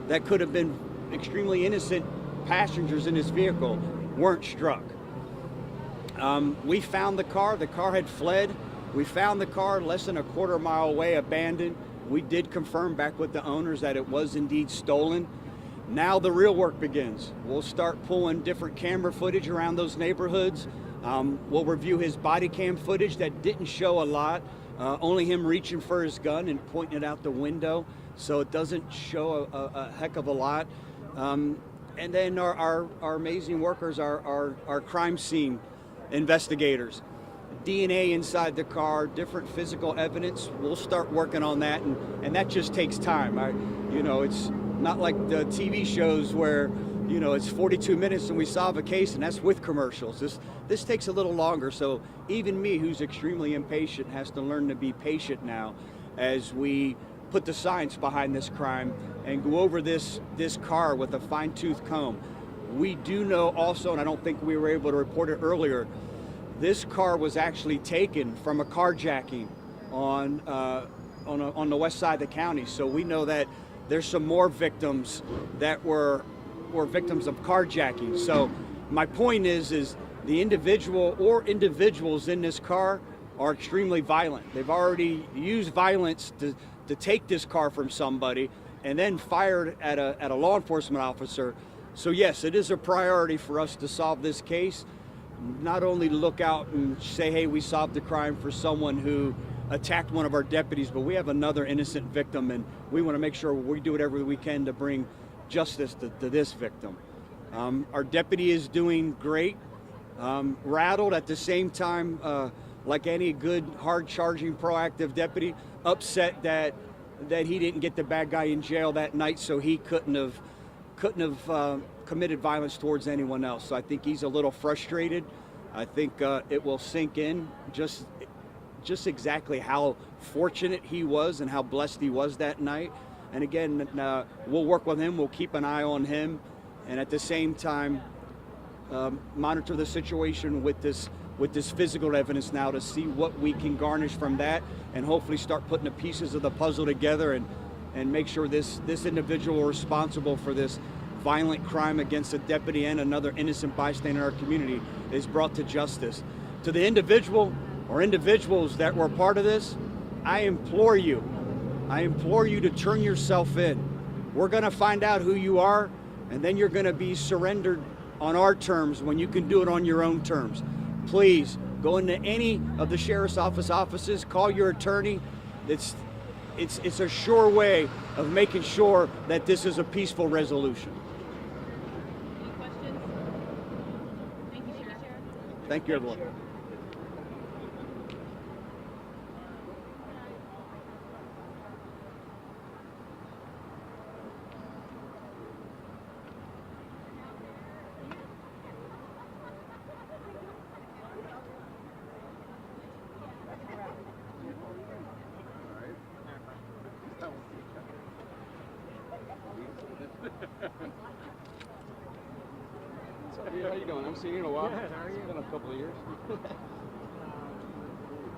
that could have been extremely innocent passengers in this vehicle weren't struck. We found the car had fled. We found the car less than a quarter mile away, abandoned. We did confirm back with the owners that it was indeed stolen. Now the real work begins. We'll start pulling different camera footage around those neighborhoods. We'll review his body cam footage that didn't show a lot, only him reaching for his gun and pointing it out the window, so it doesn't show a heck of a lot. And then our amazing workers, our crime scene investigators, DNA inside the car, different physical evidence. We'll start working on that, and that just takes time. It's not like the TV shows where, it's 42 minutes and we solve a case, and that's with commercials. This takes a little longer, so even me, who's extremely impatient, has to learn to be patient now as we put the science behind this crime and go over this car with a fine-tooth comb. We do know also, and I don't think we were able to report it earlier, this car was actually taken from a carjacking on the west side of the county. So we know that there's some more victims that were victims of carjacking. So my point is the individual or individuals in this car are extremely violent. They've already used violence to take this car from somebody and then fired at a law enforcement officer. So yes, it is a priority for us to solve this case. Not only to look out and say, hey, we solved the crime for someone who attacked one of our deputies, but we have another innocent victim, and we want to make sure we do whatever we can to bring justice to this victim. Our deputy is doing great, rattled at the same time, like any good, hard-charging, proactive deputy, upset that he didn't get the bad guy in jail that night, so he couldn't have committed violence towards anyone else. So I think he's a little frustrated. I think it will sink in just exactly how fortunate he was and how blessed he was that night. And again, we'll work with him. We'll keep an eye on him, and at the same time, monitor the situation with this physical evidence now to see what we can garnish from that, and hopefully start putting the pieces of the puzzle together and make sure this individual responsible for this violent crime against a deputy and another innocent bystander in our community is brought to justice. To the individual or individuals that were part of this, I implore you to turn yourself in. We're gonna find out who you are, and then you're gonna be surrendered on our terms when you can do it on your own terms. Please go into any of the sheriff's offices, call your attorney. It's a sure way of making sure that this is a peaceful resolution. Any questions? Thank you, Sheriff. Thank you, everyone. How you doing? I haven't seen you in a while. Good, how are you? It's been a couple of years.